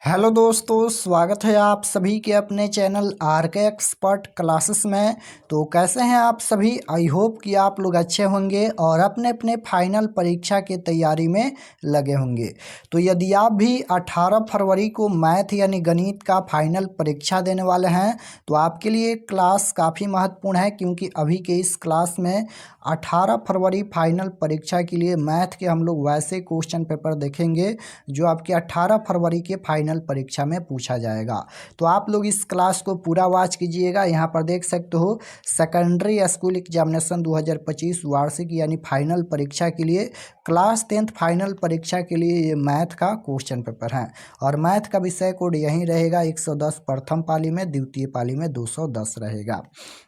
Hello दोस्तों, स्वागत है आप सभी के अपने चैनल आर के एक्सपर्ट क्लासेस में। तो कैसे हैं आप सभी? आई होप कि आप लोग अच्छे होंगे और अपने अपने फाइनल परीक्षा की तैयारी में लगे होंगे। तो यदि आप भी 18 फरवरी को मैथ यानी गणित का फाइनल परीक्षा देने वाले हैं तो आपके लिए क्लास काफ़ी महत्वपूर्ण है, क्योंकि अभी के इस क्लास में 18 फरवरी फाइनल परीक्षा के लिए मैथ के हम लोग वैसे क्वेश्चन पेपर देखेंगे जो आपके 18 फरवरी के फाइनल परीक्षा में पूछा जाएगा। तो आप लोग इस क्लास को पूरा वॉच कीजिएगा। यहाँ पर देख सकते हो सेकेंडरी स्कूल एग्जामिनेशन 2025 वार्षिक यानी फाइनल परीक्षा के लिए क्लास 10th फाइनल परीक्षा के लिए ये मैथ का क्वेश्चन पेपर है। और मैथ का विषय कोड यहीं रहेगा 110 प्रथम पाली में, द्वितीय पाली में 210 रहेगा।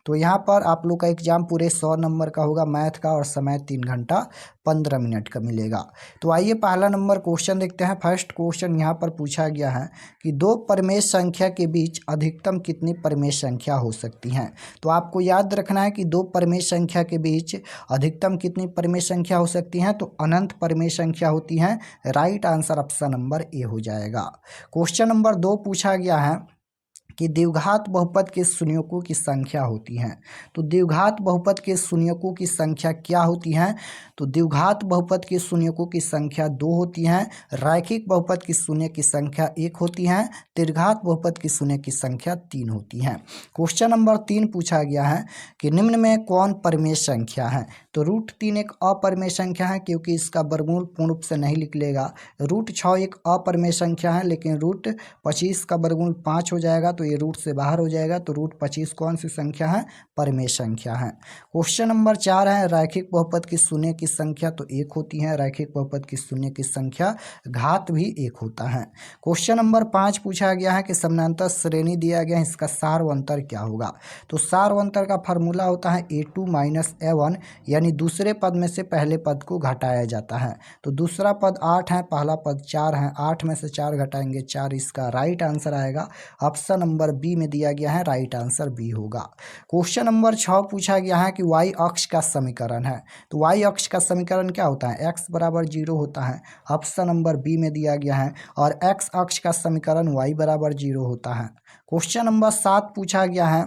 तो यहाँ पर आप लोग का एग्जाम पूरे 100 नंबर का होगा मैथ का, और समय 3 घंटा 15 मिनट का मिलेगा। तो आइए पहला नंबर क्वेश्चन देखते हैं। फर्स्ट क्वेश्चन यहाँ पर पूछा गया है कि दो परमेय संख्या के बीच अधिकतम कितनी परमेय संख्या हो सकती हैं। तो आपको याद रखना है कि दो परमेय संख्या के बीच अधिकतम कितनी परमेय संख्या हो सकती हैं, तो अनंत परमेय संख्या होती हैं। Right answer option number A हो जाएगा। क्वेश्चन नंबर 2 पूछा गया है कि द्विघात बहुपद के शून्यकों की संख्या होती है। तो द्विघात बहुपद के शून्यकों की संख्या क्या होती है? तो द्विघात बहुपद के शून्यकों की संख्या 2 होती है। रैखिक बहुपद की शून्य की संख्या 1 होती है। त्रिघात बहुपद की शून्य की संख्या 3 होती है। क्वेश्चन नंबर 3 पूछा गया है कि निम्न में कौन परमेय संख्या है। तो √3 एक अपरमेय संख्या है, क्योंकि इसका वर्गमूल पूर्ण रूप से नहीं निकलेगा। √6 एक अपरमेय संख्या है, लेकिन √25 का वर्गमूल 5 हो जाएगा, तो ये रूट से बाहर हो जाएगा। तो √25 कौन सी संख्या है? परमेय संख्या है। क्वेश्चन नंबर 4 है रैखिक बहुपद की शून्य की संख्या तो 1 होती है। रैखिक बहुपद की शून्य की संख्या घात भी 1 होता है। क्वेश्चन नंबर 5 पूछा गया है कि समानांतर श्रेणी दिया गया है, इसका सार व अंतर क्या होगा। तो सार व अंतर का फॉर्मूला होता है a2 - a1, यानी दूसरे पद में से पहले पद को घटाया जाता है। तो दूसरा पद 8 है, पहला पद 4 है, 8 में से 4 घटाएंगे 4। इसका राइट आंसर आएगा ऑप्शन नंबर बी में दिया गया है। राइट आंसर बी होगा। क्वेश्चन नंबर 6 पूछा गया है कि वाई अक्ष का समीकरण है। तो वाई अक्ष का समीकरण क्या होता है? x बराबर 0 होता है। ऑप्शन नंबर बी में दिया गया है। और x अक्ष का समीकरण y बराबर 0 होता है। क्वेश्चन नंबर 7 पूछा गया है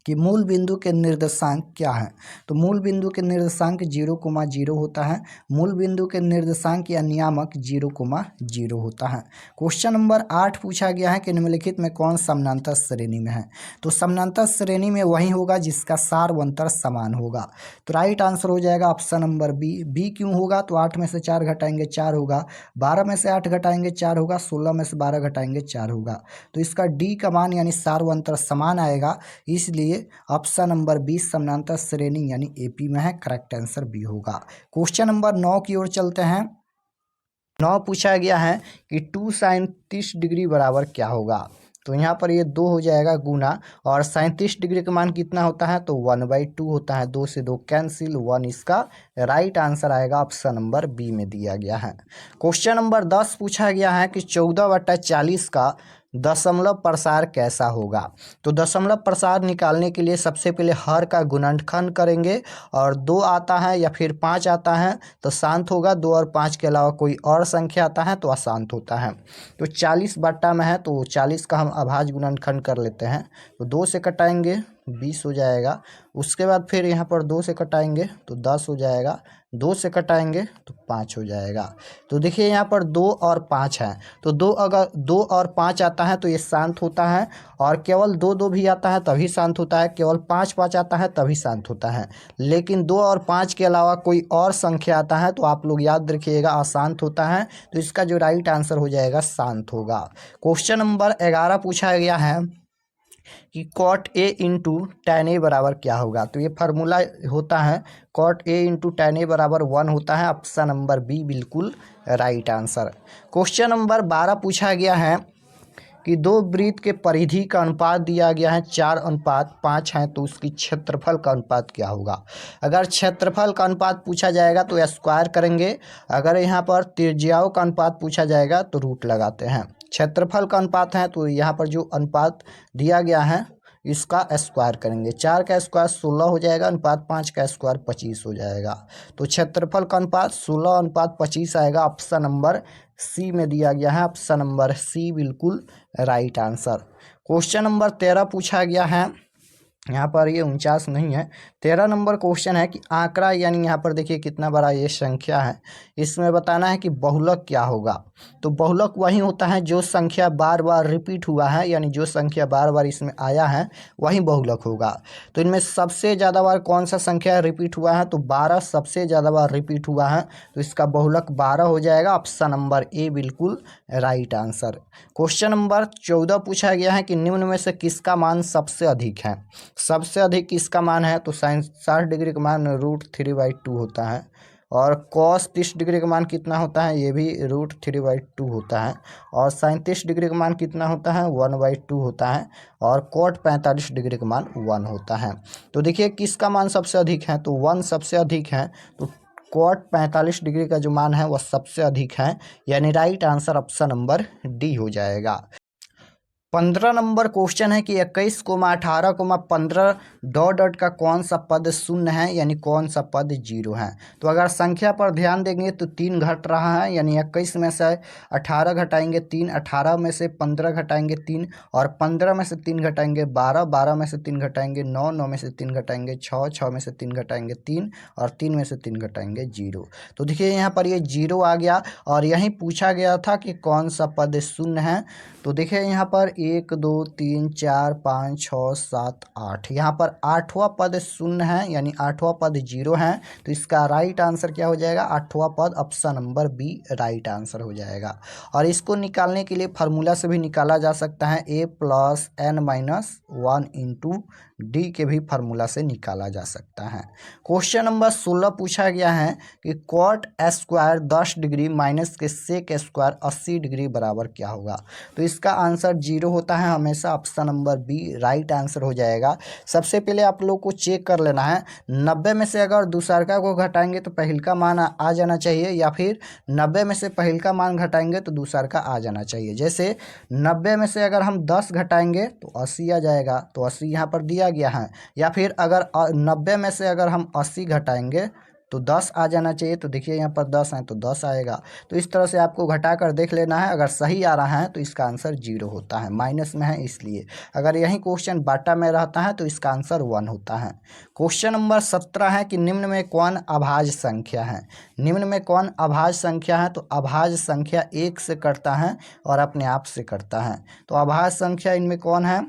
कि मूल बिंदु के निर्देशांक क्या है। तो मूल बिंदु के निर्देशांक 0,0 होता है। मूल बिंदु के निर्देशांक या नियामक 0,0 होता है। क्वेश्चन नंबर 8 पूछा गया है कि निम्नलिखित में कौन समानांतर श्रेणी में है। तो समानांतर श्रेणी में वही होगा जिसका सार व अंतर समान होगा। तो राइट आंसर हो जाएगा ऑप्शन नंबर बी। बी क्यों होगा? तो 8 में से 4 घटाएंगे 4 होगा, 12 में से 8 घटाएंगे 4 होगा, 16 में से 12 घटाएंगे 4 होगा। तो इसका डी का मान यानी सार व अंतर समान आएगा, इसलिए ऑप्शन नंबर 20 समानांतर श्रेणी यानी एपी में है। करेक्ट आंसर बी होगा। क्वेश्चन नंबर 9 की ओर चलते हैं। 9 पूछा गया है कि 2 sin 30 डिग्री बराबर क्या होगा। तो यहाँ पर ये 2 हो जाएगा गुना, और 37 डिग्री का मान कितना होता है? तो 1/2 होता है। 2 से 2 कैंसिल, 1 इसका राइट आंसर आएगा। ऑप्शन नंबर बी में दिया गया है। क्वेश्चन नंबर 10 पूछा गया है कि 14/40 का दशमलव प्रसार कैसा होगा। तो दशमलव प्रसार निकालने के लिए सबसे पहले हर का गुणनखंड करेंगे, और 2 आता है या फिर 5 आता है तो शांत होगा। 2 और 5 के अलावा कोई और संख्या आता है तो अशांत होता है। तो 40 बट्टा में है तो 40 का हम अभाज्य गुणनखंड कर लेते हैं। तो 2 से कटाएंगे 20 हो जाएगा। उसके बाद फिर यहाँ पर 2 से कटाएंगे तो 10 हो जाएगा। 2 से कटाएंगे तो 5 हो जाएगा। तो देखिए यहाँ पर 2 और 5 है, तो 2 अगर 2 और 5 आता है तो ये शांत होता है, और केवल 2 भी आता है तभी शांत होता है, केवल 5 आता है तभी शांत होता है। लेकिन 2 और 5 के अलावा कोई और संख्या आता है तो आप लोग याद रखिएगा अशांत होता है। तो इसका जो राइट आंसर हो जाएगा शांत होगा। क्वेश्चन नंबर 11 पूछा गया है कि cot a into tan a बराबर क्या होगा। तो ये फार्मूला होता है cot a into tan a बराबर 1 होता है। ऑप्शन नंबर बी बिल्कुल राइट आंसर। क्वेश्चन नंबर 12 पूछा गया है कि दो वृत्त के परिधि का अनुपात दिया गया है 4:5 है, तो उसकी क्षेत्रफल का अनुपात क्या होगा। अगर क्षेत्रफल का अनुपात पूछा जाएगा तो स्क्वायर करेंगे, अगर यहाँ पर त्रिज्याओं का अनुपात पूछा जाएगा तो रूट लगाते हैं। क्षेत्रफल का अनुपात है तो यहाँ पर जो अनुपात दिया गया है इसका स्क्वायर करेंगे। 4 का स्क्वायर 16 हो जाएगा, अनुपात 5 का स्क्वायर 25 हो जाएगा। तो क्षेत्रफल का अनुपात 16:25 आएगा। ऑप्शन नंबर सी में दिया गया है, ऑप्शन नंबर सी बिल्कुल राइट आंसर। क्वेश्चन नंबर 13 पूछा गया है, यहाँ पर ये 49 नहीं है, 13 नंबर क्वेश्चन है कि आंकड़ा यानी यहाँ पर देखिए कितना बड़ा ये संख्या है, इसमें बताना है कि बहुलक क्या होगा। तो बहुलक वही होता है जो संख्या बार बार रिपीट हुआ है, यानी जो संख्या बार बार इसमें आया है वही बहुलक होगा। तो इनमें सबसे ज़्यादा बार कौन सा संख्या रिपीट हुआ है, तो 12 सबसे ज़्यादा बार रिपीट हुआ है, तो इसका बहुलक 12 हो जाएगा, ऑप्शन नंबर ए बिल्कुल राइट आंसर। क्वेश्चन नंबर 14 पूछा गया है कि निम्न में से किसका मान सबसे अधिक है। सबसे अधिक किसका मान है, तो साइन 60 डिग्री का मान √3/2 होता है, और कॉस 30 डिग्री का मान कितना होता है, ये भी √3/2 होता है, और साइन 30 डिग्री का मान कितना होता है, 1/2 होता है, और कॉट 45 डिग्री का मान 1 होता है। तो देखिए किसका मान सबसे अधिक है, तो 1 सबसे अधिक है, तो कॉट 45 डिग्री का जो मान है वह सबसे अधिक है, यानी right answer option number D हो जाएगा। 15 नंबर क्वेश्चन है कि 21,18,15 डॉट डॉट का कौन सा पद शून्य है, यानी कौन सा पद 0 है। तो अगर संख्या पर ध्यान देंगे तो 3 घट रहा है, यानी 21 में से 18 घटाएंगे 3, 18 में से 15 घटाएंगे 3, और 15 में से 3 घटाएंगे 12, 12 में से 3 घटाएंगे 9, 9 में से 3 घटाएंगे 6, 6 में से 3 घटाएंगे 3, और 3 में से 3 घटाएंगे 0। तो देखिए यहाँ पर ये 0 आ गया, और यही पूछा गया था कि कौन सा पद शून्य है। तो देखिए यहाँ पर 1 2 3 4 5 6 7 8, यहाँ पर 8वां पद शून्य है, यानी 8वां पद 0 है, तो इसका राइट आंसर क्या हो जाएगा, 8वां पद option number B right answer हो जाएगा। और इसको निकालने के लिए फार्मूला से भी निकाला जा सकता है, a+n-1 इंटू डी के भी फार्मूला से निकाला जा सकता है। क्वेश्चन नंबर 16 पूछा गया है कि कॉट स्क्वायर 10 डिग्री माइनस के सेक स्क्वायर 80 डिग्री बराबर क्या होगा। तो इसका आंसर 0 होता है हमेशा, option number B right answer हो जाएगा। सबसे पहले आप लोग को चेक कर लेना है, 90 में से अगर दूसरका को घटाएंगे तो पहल का मान आ जाना चाहिए, या फिर 90 में से पहल का मान घटाएंगे तो दूसरका आ जाना चाहिए। जैसे 90 में से अगर हम 10 घटाएंगे तो 80 आ जाएगा, तो 80 यहाँ पर दिया गया है। या फिर अगर 90 में से अगर हम 80 घटाएंगे तो 10 आ जाना चाहिए, तो देखिए यहाँ पर 10 है तो 10 आएगा। तो इस तरह से आपको घटा कर देख लेना है, अगर सही आ रहा है तो इसका आंसर 0 होता है, माइनस में है इसलिए। अगर यही क्वेश्चन बाटा में रहता है तो इसका आंसर 1 होता है। क्वेश्चन नंबर 17 है कि निम्न में कौन अभाज्य संख्या है। निम्न में कौन अभाज्य संख्या है, तो अभाज्य संख्या 1 से करता है और अपने आप से करता है। तो अभाज्य संख्या इनमें कौन है,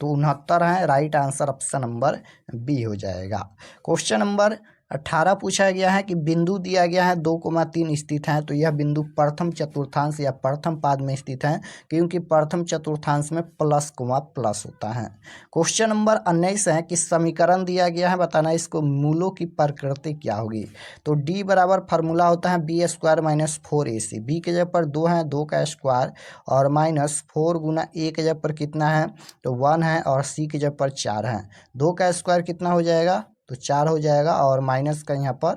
तो 69 है, right answer option number B हो जाएगा। क्वेश्चन नंबर 18 पूछा गया है कि बिंदु दिया गया है 2,3 स्थित है, तो यह बिंदु प्रथम चतुर्थांश या प्रथम पाद में स्थित है, क्योंकि प्रथम चतुर्थांश में प्लस कोमा प्लस होता है। क्वेश्चन नंबर 19 है कि समीकरण दिया गया है, बताना इसको मूलों की प्रकृति क्या होगी। तो डी बराबर फार्मूला होता है B square minus 4ac, B के जगह पर 2 है, 2 का स्क्वायर, और माइनस 4 गुना ए के जगह पर कितना है, तो 1 है, और सी के जगह पर 4 है। 2 का स्क्वायर कितना हो जाएगा, तो 4 हो जाएगा, और माइनस का यहाँ पर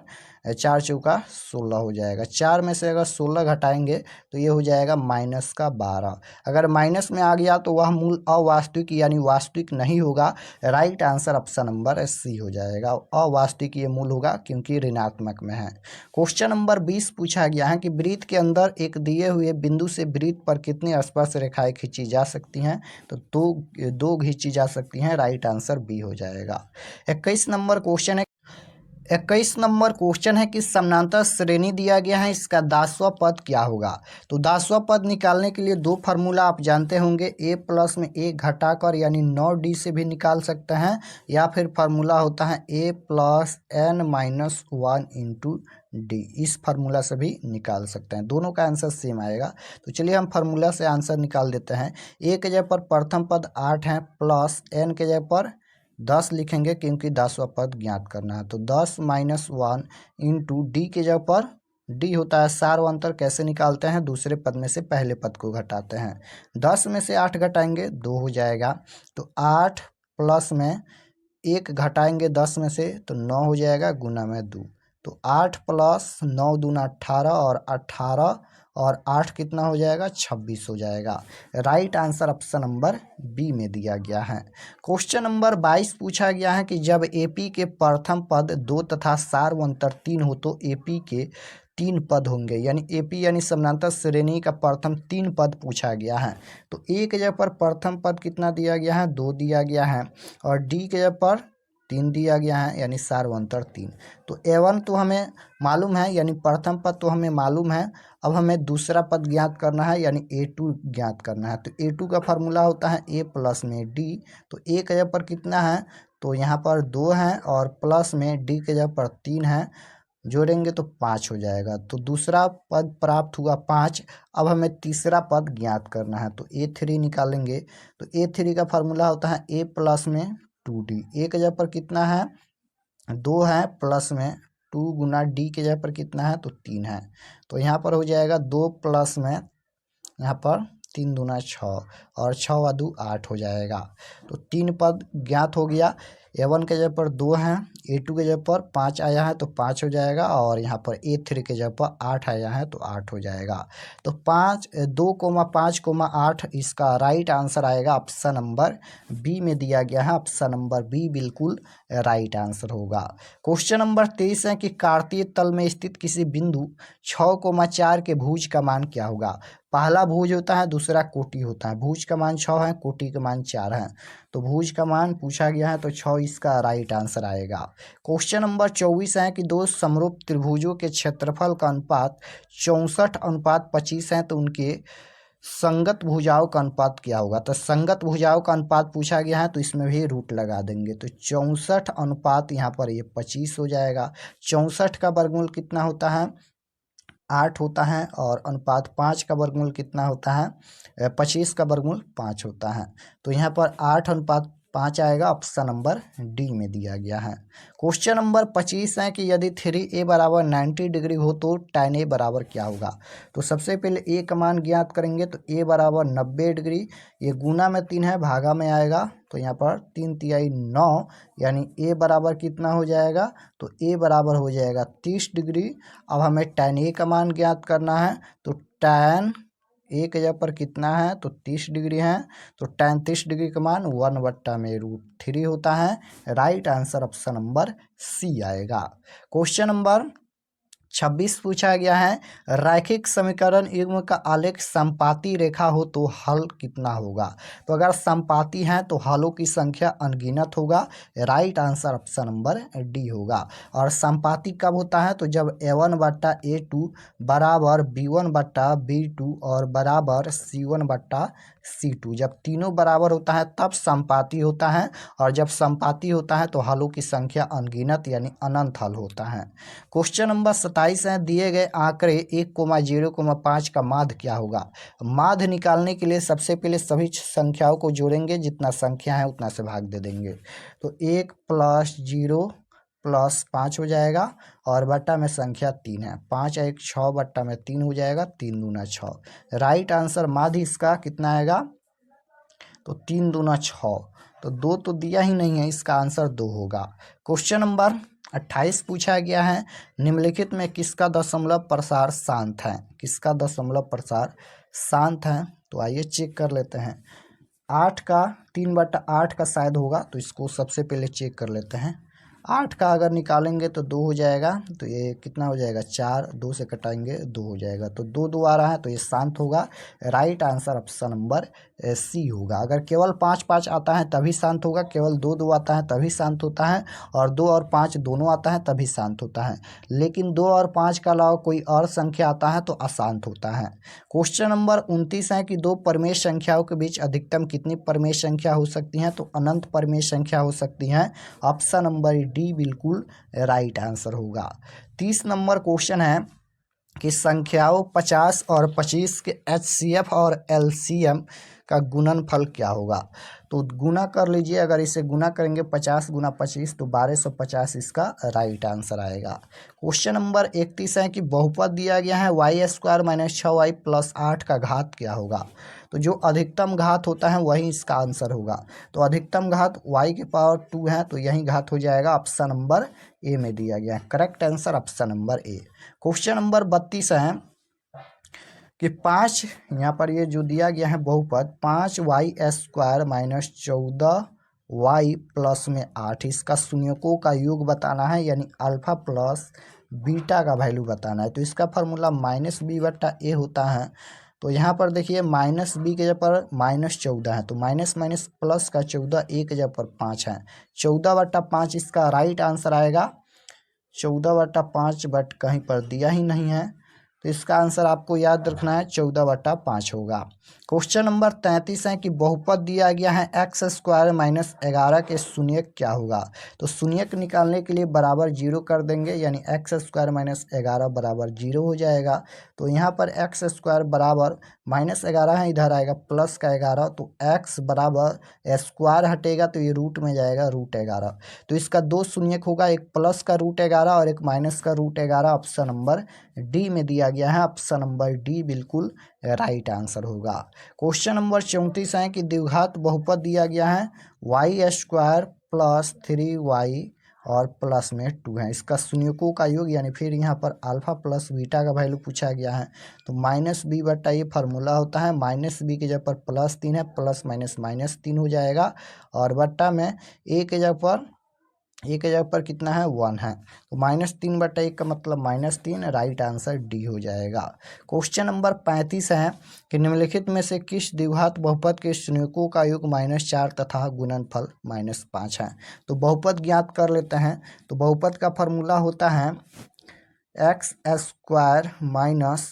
4 चौका 16 हो जाएगा। 4 में से अगर 16 घटाएंगे तो ये हो जाएगा माइनस का 12। अगर माइनस में आ गया तो वह मूल अवास्तविक यानी वास्तविक नहीं होगा, right answer option number C हो जाएगा। अवास्तविक ये मूल होगा क्योंकि ऋणात्मक में है। क्वेश्चन नंबर 20 पूछा गया है कि वृत्त के अंदर एक दिए हुए बिंदु से वृत्त पर कितनी स्पर्श रेखाएं खींची जा सकती हैं, तो दो खींची जा सकती हैं, राइट आंसर बी हो जाएगा। 21 नंबर क्वेश्चन है 21 नंबर क्वेश्चन है कि समानांतर श्रेणी दिया गया है, इसका 10वां पद क्या होगा। तो 10वां पद निकालने के लिए 2 फार्मूला आप जानते होंगे, a प्लस में a घटाकर यानी 9d से भी निकाल सकते हैं, या फिर फार्मूला होता है a+n-1 इंटू डी, इस फार्मूला से भी निकाल सकते हैं। दोनों का आंसर सेम आएगा। तो चलिए हम फार्मूला से आंसर निकाल देते हैं। a के जगह पर प्रथम पद 8 है, प्लस n के जगह पर 10 लिखेंगे क्योंकि 10वां पद ज्ञात करना है, तो 10-1 इंटू डी के जगह पर डी होता है सार्वंतर, कैसे निकालते हैं, दूसरे पद में से पहले पद को घटाते हैं। 10 में से 8 घटाएंगे 2 हो जाएगा, तो 8 प्लस में 1 घटाएंगे 10 में से तो 9 हो जाएगा, गुना में 2, तो 8 प्लस 9 दूना 18, और 18 और 8 कितना हो जाएगा, 26 हो जाएगा। Right answer option number B में दिया गया है। क्वेश्चन नंबर 22 पूछा गया है कि जब एपी के प्रथम पद 2 तथा सार्वंतर 3 हो तो एपी के 3 पद होंगे, यानी एपी यानी समानांतर श्रेणी का प्रथम 3 पद पूछा गया है। तो ए के जगह पर प्रथम पद कितना दिया गया है, 2 दिया गया है, और डी के जगह पर 3 दिया गया है, यानी सार्वंतर 3। तो A1 तो हमें मालूम है, यानी प्रथम पद तो हमें मालूम है। अब हमें दूसरा पद ज्ञात करना है, यानी A2 ज्ञात करना है। तो A2 का फार्मूला होता है A प्लस में D। तो A के जगह पर कितना है, तो यहाँ पर 2 है, और प्लस में D के जगह पर 3 है, जोड़ेंगे तो 5 हो जाएगा। तो दूसरा पद प्राप्त हुआ 5। अब हमें तीसरा पद ज्ञात करना है, तो A3 निकालेंगे। तो A3 का फार्मूला होता है A प्लस में 2D। ए के जगह पर कितना है, 2 है, प्लस में 2 गुना D के जगह पर कितना है, तो 3 है। तो यहाँ पर हो जाएगा 2 प्लस में यहाँ पर 3 दूना 6, और 6 व 2 8 हो जाएगा। तो 3 पद ज्ञात हो गया। A1 के जगह पर 2 है, A2 के जगह पर 5 आया है तो 5 हो जाएगा, और यहाँ पर A3 के जगह पर 8 आया है तो 8 हो जाएगा। तो 2,5,8 इसका राइट आंसर आएगा ऑप्शन नंबर बी में दिया गया है। ऑप्शन नंबर बी बिल्कुल राइट आंसर होगा। क्वेश्चन नंबर 23 है कि कार्तीय तल में स्थित किसी बिंदु 6,4 के भुज का मान क्या होगा। पहला भुज होता है, दूसरा कोटि होता है। भुज का मान 6 है, कोटि का मान 4 है। तो भुज का मान पूछा गया है, तो 6 इसका राइट आंसर आएगा। क्वेश्चन नंबर 24 है कि दो समरूप त्रिभुजों के क्षेत्रफल का अनुपात 64:25 है, तो उनके संगत भुजाओं का अनुपात क्या होगा। तो संगत भुजाओं का अनुपात पूछा गया है, तो इसमें भी रूट लगा देंगे। तो 64 अनुपात यहाँ पर ये 25 हो जाएगा। 64 का वर्गमूल कितना होता है, 8 होता है, और अनुपात 5 का वर्गमूल कितना होता है, 25 का वर्गमूल 5 होता है। तो यहाँ पर 8:5 आएगा। ऑप्शन नंबर डी में दिया गया है। क्वेश्चन नंबर 25 है कि यदि 3a बराबर 90 डिग्री हो तो tan a बराबर क्या होगा। तो सबसे पहले a का मान ज्ञात करेंगे। तो a बराबर 90 डिग्री, ये गुना में 3 है, भागा में आएगा, तो यहाँ पर 3 तिहाई 9, यानी a बराबर कितना हो जाएगा, तो a बराबर हो जाएगा 30 डिग्री। अब हमें tan a का मान ज्ञात करना है। तो tan a के जगह पर कितना है, तो 30 डिग्री है। तो tan 30 डिग्री का मान 1/√3 होता है। Right answer option number C आएगा। क्वेश्चन नंबर 26 पूछा गया है, रैखिक समीकरण युग्म का आलेख समपाती रेखा हो तो हल कितना होगा। तो अगर समपाती है तो हलों की संख्या अनगिनत होगा। Right answer option number D होगा। और समपाती कब होता है, तो जब A1/A2 बराबर B1/B2 और बराबर C1/C2, जब तीनों बराबर होता है तब समपाती होता है। और जब समपाती होता है तो हलों की संख्या अनगिनत यानी अनंत हल होता है। क्वेश्चन नंबर 27 है, दिए गए आंकड़े 1,0,5 का माध्य क्या होगा। माध्य निकालने के लिए सबसे पहले सभी संख्याओं को जोड़ेंगे, जितना संख्या है उतना से भाग दे देंगे। तो 1 + 0 + 5 हो जाएगा, और बट्टा में संख्या 3 है, 5 1 6 बट्टा में 3 हो जाएगा, 3 दूना 6। राइट आंसर माध्य इसका कितना आएगा, तो 3 दूना 6। तो 2 तो दिया ही नहीं है, इसका आंसर 2 होगा। क्वेश्चन नंबर 28 पूछा गया है, निम्नलिखित में किसका दशमलव प्रसार शांत है। किसका दशमलव प्रसार शांत है, तो आइए चेक कर लेते हैं। 8 का 3/8 का शायद होगा, तो इसको सबसे पहले चेक कर लेते हैं। 8 का अगर निकालेंगे तो 2 हो जाएगा, तो ये कितना हो जाएगा, 4, 2 से कटाएंगे 2 हो जाएगा। तो 2 2 आ रहा है, तो ये शांत होगा। Right answer option number C होगा। अगर केवल 5 5 आता है तभी शांत होगा, केवल 2 2 आता है तभी शांत होता है, और 2 और 5 दोनों आता है तभी शांत होता है। लेकिन 2 और 5 के अलावा कोई और संख्या आता है तो अशांत होता है। क्वेश्चन नंबर 29 है कि दो परमेय संख्याओं के बीच अधिकतम कितनी परमेय संख्या हो सकती हैं। तो अनंत परमेय संख्या हो सकती हैं। ऑप्शन नंबर डी बिल्कुल राइट आंसर होगा। 30 नंबर क्वेश्चन है कि संख्याओं 50 और 25 के HCF और LCM का गुणनफल क्या होगा। तो गुना कर लीजिए, अगर इसे गुना करेंगे 50 गुना 25 तो 1250 इसका राइट आंसर आएगा। क्वेश्चन नंबर 31 है कि बहुपद दिया गया है y² - 6y + 8 का घात क्या होगा। तो जो अधिकतम घात होता है वही इसका आंसर होगा। तो अधिकतम घात y⁴ है, तो यही घात हो जाएगा। ऑप्शन नंबर ए में दिया गया है। Correct answer option number A. Question number 32 है कि 5, यहाँ पर ये जो दिया गया है बहुपद 5y² - 14y + 8, इसका शून्यकों का योग बताना है, यानी अल्फा प्लस बीटा का वैल्यू बताना है। तो इसका फार्मूला -b/a होता है। तो यहाँ पर देखिए -b के जगह पर -14 है, तो माइनस माइनस प्लस का 14, a के जगह पर 5 है, 14/5 इसका राइट आंसर आएगा। 14/5 बट कहीं पर दिया ही नहीं है, तो इसका आंसर आपको याद रखना है 14/5 होगा। क्वेश्चन नंबर 33 है कि बहुपद दिया गया है x² - 11 के शून्यक क्या होगा। तो शून्यक निकालने के लिए बराबर 0 कर देंगे, यानी x² - 11 बराबर 0 हो जाएगा। तो यहाँ पर x² बराबर -11 है, इधर आएगा प्लस का 11, तो x बराबर स्क्वायर हटेगा तो ये रूट में जाएगा √11। तो इसका दो शून्यक होगा, एक प्लस का √11 और एक माइनस का √11। ऑप्शन नंबर डी में दिया गया है, ऑप्शन नंबर डी बिल्कुल राइट आंसर होगा। क्वेश्चन नंबर 34 है कि द्विघात बहुपद दिया गया है y² + 3y और प्लस में 2 है, इसका शून्यकों का योग, यानी फिर यहाँ पर अल्फा प्लस बीटा का वैल्यू पूछा गया है। तो -b/, ये फार्मूला होता है, -b के जगह पर +3 है, प्लस माइनस -3 हो जाएगा, और बट्टा में a के जगह पर कितना है 1 है, तो -3/1 का मतलब -3, राइट आंसर डी हो जाएगा। क्वेश्चन नंबर 35 है कि निम्नलिखित में से किस द्विघात बहुपद के शून्यकों का योग -4 तथा गुणनफल -5 है। तो बहुपद ज्ञात कर लेते हैं। तो बहुपद का फार्मूला होता है x²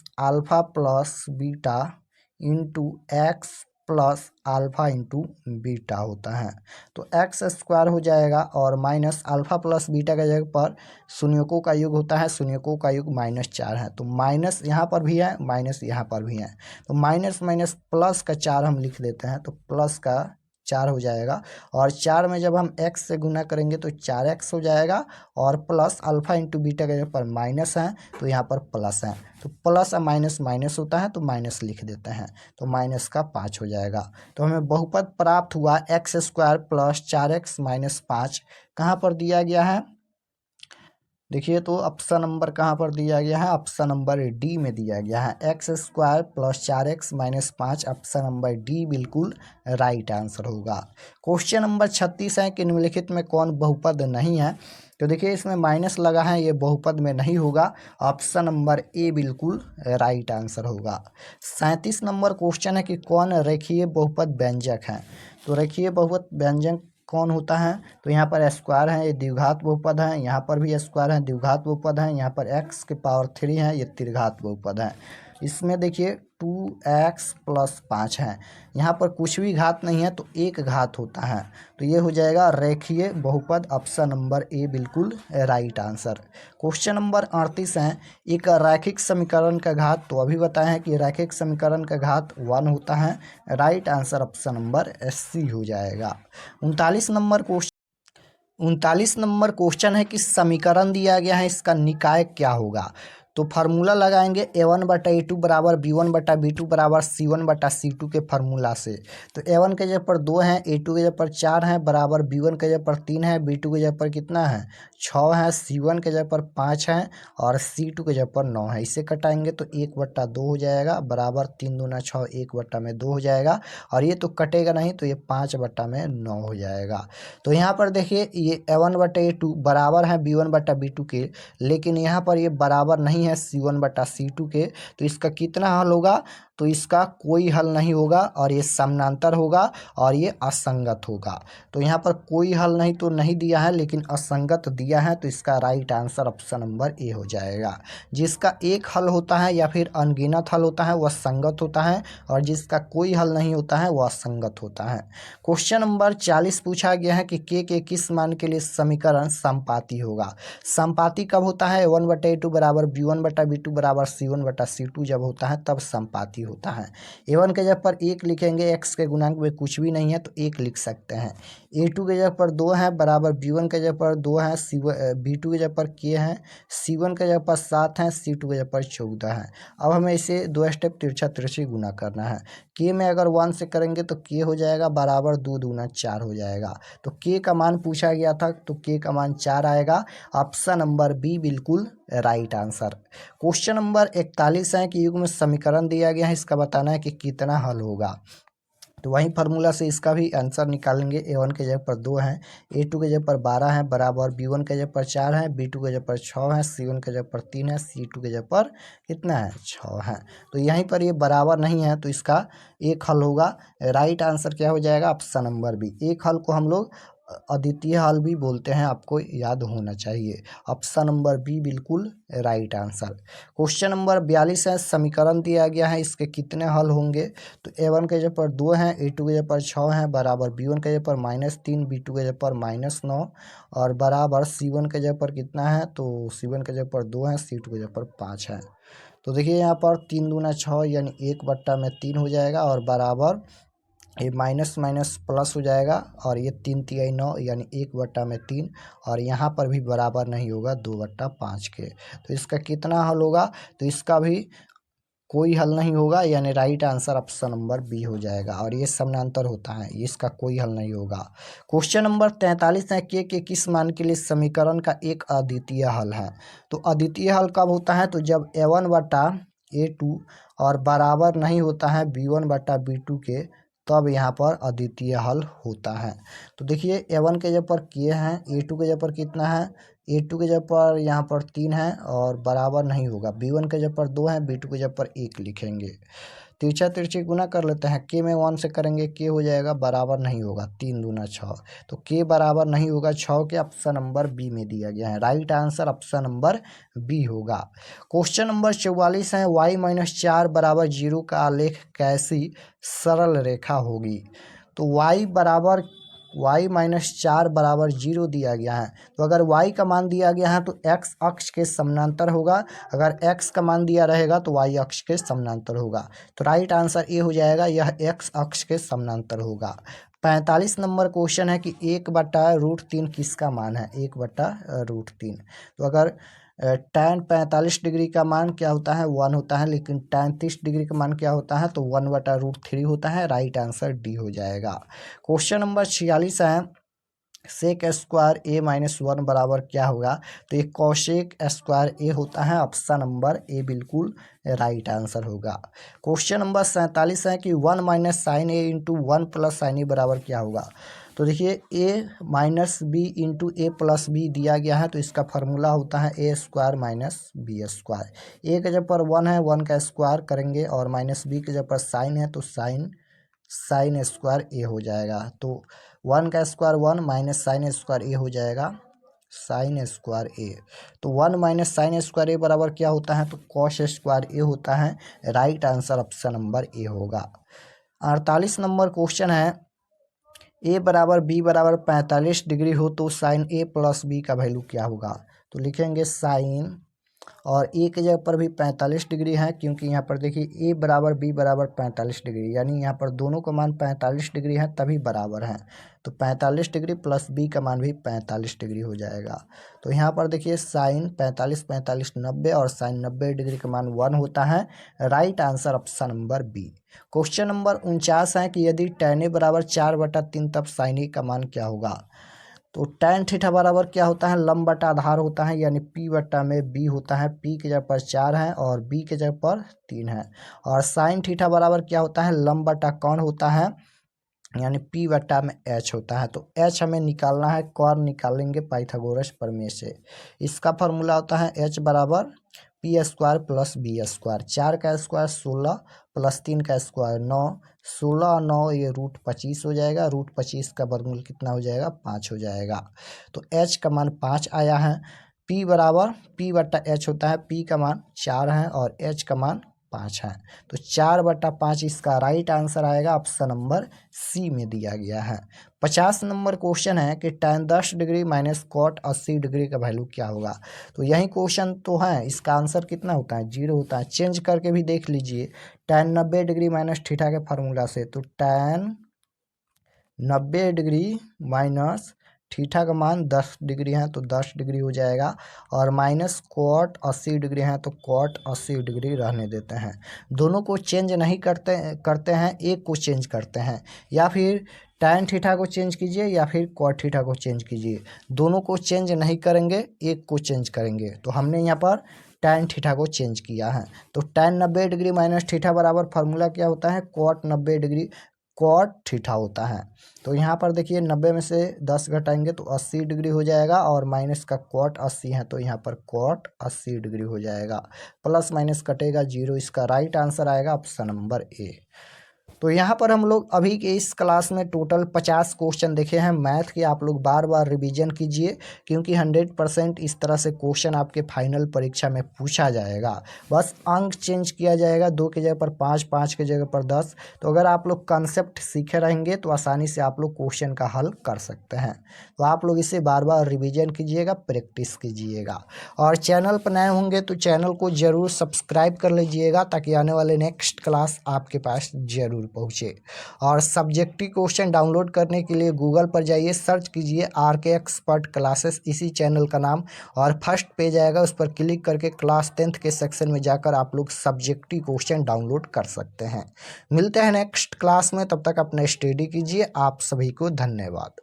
- alpha plus beta into x plus alpha into beta होता है। तो x² हो जाएगा, और माइनस अल्फा प्लस बीटा के जगह पर शून्यकों का योग होता है, शून्यकों का योग -4 है, तो माइनस यहाँ पर भी है, माइनस यहाँ पर भी है, तो माइनस माइनस प्लस का 4 हम लिख देते हैं, तो प्लस का 4 हो जाएगा, और 4 में जब हम x से गुना करेंगे तो 4x हो जाएगा, और प्लस अल्फा इंटू बीटा के जगह पर माइनस है तो यहाँ पर प्लस है, तो प्लस और माइनस माइनस होता है, तो माइनस लिख देते हैं, तो माइनस का 5 हो जाएगा। तो हमें बहुपद प्राप्त हुआ x² + 4x - 5, कहाँ पर दिया गया है देखिए, तो ऑप्शन नंबर कहाँ पर दिया गया है, ऑप्शन नंबर डी में दिया गया है, x² + 4x - 5, option number D बिल्कुल राइट आंसर होगा। क्वेश्चन नंबर 36 है कि निम्नलिखित में कौन बहुपद नहीं है। तो देखिए इसमें माइनस लगा है, ये बहुपद में नहीं होगा, ऑप्शन नंबर ए बिल्कुल राइट आंसर होगा। 37 नंबर क्वेश्चन है कि कौन रेखीय बहुपद व्यंजक है। तो रेखीय बहुपद व्यंजक कौन होता है। तो यहाँ पर स्क्वायर है, ये द्विघात बहुपद है, यहाँ पर भी स्क्वायर है, द्विघात बहुपद है, यहाँ पर x के पावर 3 है, ये त्रिघात बहुपद है। इसमें देखिए 2x + 5 है, यहाँ पर कुछ भी घात नहीं है, तो एक घात होता है, तो ये हो जाएगा रेखीय बहुपद, ऑप्शन नंबर ए बिल्कुल राइट आंसर। क्वेश्चन नंबर 38 है, एक रैखिक समीकरण का घात, तो अभी बताया है कि रैखिक समीकरण का घात 1 होता है, right answer option number C हो जाएगा। 39 नंबर क्वेश्चन है कि समीकरण दिया गया है, इसका निकाय क्या होगा। तो फार्मूला लगाएंगे a1/a2 बराबर b1/b2 बराबर c1/c2 के फार्मूला से। तो a1 के जगह पर 2 है, a2 के जगह पर 4 है, बराबर b1 के जगह पर 3 है, b2 के जगह पर कितना है 6 है, c1 के जगह पर 5 है, और c2 के जगह पर 9 है। इसे कटाएंगे तो 1/2 हो जाएगा, बराबर 3 दूना 6, 1/2 हो जाएगा, और ये तो कटेगा नहीं, तो ये 5/9 हो जाएगा। तो यहाँ पर देखिए ये a1/a2 बराबर है b1/b2 के, लेकिन यहाँ पर ये बराबर नहीं है c1/c2 के, तो इसका कितना हल होगा, तो इसका कोई हल नहीं होगा, और ये समानांतर होगा, और ये असंगत होगा। तो यहाँ पर कोई हल नहीं तो नहीं दिया है, लेकिन असंगत दिया है, तो इसका right answer option number A हो जाएगा। जिसका एक हल होता है या फिर अनगिनत हल होता है वह संगत होता है, और जिसका कोई हल नहीं होता है वह असंगत होता है। क्वेश्चन नंबर 40 पूछा गया है कि के किस मान के लिए समीकरण समपाती होगा। समपाती कब होता है, a1/a2 बराबर b1/b2 बराबर c1/c2 जब होता है तब समपाती होता है। a1 के जगह पर 1 लिखेंगे, x के गुणांक में कुछ भी नहीं है तो 1 लिख सकते हैं। a2 के जगह पर 2 है, बराबर b1 के जगह पर 2 है, b2 के जगह पर k है, c1 के जगह पर 7 है, c2 के जगह पर 14 है। अब हमें इसे 2 स्टेप तिरछा तिरछी गुना करना है। k में अगर 1 से करेंगे तो k हो जाएगा, बराबर 2 दूना 4 हो जाएगा। तो k का मान पूछा गया था, तो k का मान 4 आएगा, ऑप्शन नंबर बी बिल्कुल राइट आंसर। क्वेश्चन नंबर 41 है कि युग्म समीकरण दिया गया है, इसका बताना है कि कितना हल होगा। तो वहीं फार्मूला से इसका भी आंसर निकालेंगे। A1 के जगह पर 2 है, A2 के जगह पर 12 है बराबर B1 के जगह पर 4 है, B2 के जगह पर 6 है, C1 के जगह पर 3 है, C2 के जगह पर कितना है 6 है। तो यहीं पर ये बराबर नहीं है तो इसका एक हल होगा। राइट आंसर क्या हो जाएगा ऑप्शन नंबर बी। एक हल को हम लोग अद्वितीय हल भी बोलते हैं, आपको याद होना चाहिए। ऑप्शन नंबर बी बिल्कुल राइट आंसर। क्वेश्चन नंबर 42 है, समीकरण दिया गया है, इसके कितने हल होंगे। तो A1 के जगह पर 2 हैं, A2 के जगह पर 6 हैं बराबर B1 के जगह पर -3, B2 के जगह पर -9 और बराबर C1 के जगह पर कितना है, तो C1 के जगह पर 2 है, C2 के जगह पर 5 है। तो देखिए यहाँ पर 3 दूना 6 यानी 1/3 हो जाएगा और बराबर ये माइनस माइनस प्लस हो जाएगा और ये 3×3 9 यानी 1/3 और यहाँ पर भी बराबर नहीं होगा 2/5 के। तो इसका कितना हल होगा, तो इसका भी कोई हल नहीं होगा, यानी right answer option number B हो जाएगा और ये समानांतर होता है, इसका कोई हल नहीं होगा। क्वेश्चन नंबर 43 है, के किस मान के लिए समीकरण का एक अद्वितीय हल है। तो अद्वितीय हल कब होता है, तो जब A1/A2 और बराबर नहीं होता है B1/B2 के, तब यहाँ पर अद्वितीय हल होता है। तो देखिए A1 के जगह पर के हैं, A2 के जगह पर कितना है, A2 के जगह पर यहाँ पर 3 है और बराबर नहीं होगा, B1 के जगह पर 2 है, B2 के जगह पर 1 लिखेंगे। तिरछा तिरछी गुना कर लेते हैं, के में 1 से करेंगे के हो जाएगा, बराबर नहीं होगा 3 दूना 6, तो के बराबर नहीं होगा 6 के। ऑप्शन नंबर बी में दिया गया है, right answer option number B होगा। क्वेश्चन नंबर 44 है, y-4 बराबर 0 का आलेख कैसी सरल रेखा होगी। तो y-4 बराबर 0 दिया गया है, तो अगर y का मान दिया गया है तो x अक्ष के समानांतर होगा, अगर x का मान दिया रहेगा तो y अक्ष के समानांतर होगा। तो राइट आंसर ये हो जाएगा, यह x अक्ष के समानांतर होगा। 45 नंबर क्वेश्चन है कि 1/√3 किसका मान है, 1/√3। तो अगर tan 45 डिग्री का मान क्या होता है 1 होता है, लेकिन tan 30 डिग्री का मान क्या होता है, तो 1/√3 होता है। राइट आंसर डी हो जाएगा। क्वेश्चन नंबर 46 है, सेक स्क्वायर A-1 बराबर क्या होगा। तो ये कॉशेक स्क्वायर ए होता है, ऑप्शन नंबर ए बिल्कुल राइट आंसर होगा। क्वेश्चन नंबर 47 है कि 1 - sin A × 1 + sin A बराबर क्या होगा। तो देखिए A - B × A+B दिया गया है, तो इसका फार्मूला होता है A² - B²। ए के जगह पर 1 है, 1 का स्क्वायर करेंगे और -B के जगह पर साइन है, तो साइन स्क्वायर ए हो जाएगा। तो 1 का स्क्वायर 1 माइनस साइन स्क्वायर ए हो जाएगा, साइन स्क्वायर ए। तो 1 - साइन स्क्वायर ए बराबर क्या होता है, तो कॉस स्क्वायर ए होता है। Right answer option number A होगा। 48 नंबर क्वेश्चन है, ए बराबर बी बराबर 45 डिग्री हो तो साइन A + B का वैल्यू क्या होगा। तो लिखेंगे साइन, और ए के जगह पर भी 45 डिग्री है, क्योंकि यहाँ पर देखिए ए बराबर बी बराबर 45 डिग्री, यानी यहाँ पर दोनों का मान 45 डिग्री है तभी बराबर है। तो 45 डिग्री प्लस बी का मान भी 45 डिग्री हो जाएगा। तो यहाँ पर देखिए साइन 45 45 90 और साइन 90 डिग्री का मान 1 होता है। Right answer option number B. Question number 49 है कि यदि tan A बराबर 4/3 तब sin A का मान क्या होगा। तो tan थीटा बराबर क्या होता है, लंब बटा आधार होता है, यानी P/B होता है। P के जगह पर 4 है और B के जगह पर 3 है। और साइन थीटा बराबर क्या होता है, लंब बटा कोण होता है, यानी P/H होता है। तो H हमें निकालना है, कोण निकालेंगे पाइथागोरस प्रमेय से। इसका फार्मूला होता है H बराबर P² + B²। 4 का स्क्वायर 16 + 3 का स्क्वायर 9, 16 और 9 ये √25 हो जाएगा। √25 का वर्गमूल कितना हो जाएगा, 5 हो जाएगा। तो H का मान 5 आया है। P बराबर P/H होता है, P का मान 4 है और H का मान 5 है। तो 4/5 इसका राइट आंसर आएगा, ऑप्शन नंबर सी में दिया गया है। 50 नंबर क्वेश्चन है कि tan 10 डिग्री - cot 80 डिग्री का वैल्यू क्या होगा। तो यही क्वेश्चन तो है, इसका आंसर कितना होता है, 0 होता है। चेंज करके भी देख लीजिए, tan 90 डिग्री - थीटा के फार्मूला से, तो tan 90 डिग्री - थीटा का मान 10 डिग्री है, तो 10 डिग्री हो जाएगा। और -cot 80 डिग्री है, तो cot 80 डिग्री रहने देते हैं। दोनों को चेंज नहीं करते हैं, एक को चेंज करते हैं। या फिर tan थीटा को चेंज कीजिए या फिर cot थीटा को चेंज कीजिए, दोनों को चेंज नहीं करेंगे, एक को चेंज करेंगे। तो हमने यहाँ पर tan थीटा को चेंज किया है। तो tan 90 डिग्री - थीटा बराबर फार्मूला क्या होता है, cot 90 डिग्री कॉट थीटा होता है। तो यहाँ पर देखिए 90 में से 10 घटाएंगे तो 80 डिग्री हो जाएगा, और माइनस का कॉट 80 है तो यहाँ पर कॉट 80 डिग्री हो जाएगा। प्लस माइनस कटेगा 0, इसका राइट आंसर आएगा ऑप्शन नंबर ए। तो यहाँ पर हम लोग अभी के इस क्लास में टोटल 50 क्वेश्चन देखे हैं मैथ के। आप लोग बार बार रिवीजन कीजिए, क्योंकि 100% इस तरह से क्वेश्चन आपके फाइनल परीक्षा में पूछा जाएगा। बस अंक चेंज किया जाएगा, 2 की जगह पर 5, 5 की जगह पर 10। तो अगर आप लोग कंसेप्ट सीखे रहेंगे तो आसानी से आप लोग क्वेश्चन का हल कर सकते हैं। तो आप लोग इसे बार बार रिविजन कीजिएगा, प्रैक्टिस कीजिएगा। और चैनल पर नए होंगे तो चैनल को ज़रूर सब्सक्राइब कर लीजिएगा, ताकि आने वाले नेक्स्ट क्लास आपके पास ज़रूर पहुँचे। और सब्जेक्टिव क्वेश्चन डाउनलोड करने के लिए गूगल पर जाइए, सर्च कीजिए RK एक्सपर्ट क्लासेस, इसी चैनल का नाम, और फर्स्ट पेज आएगा, उस पर क्लिक करके क्लास 10th के सेक्शन में जाकर आप लोग सब्जेक्टिव क्वेश्चन डाउनलोड कर सकते हैं। मिलते हैं नेक्स्ट क्लास में, तब तक अपना स्टडी कीजिए। आप सभी को धन्यवाद।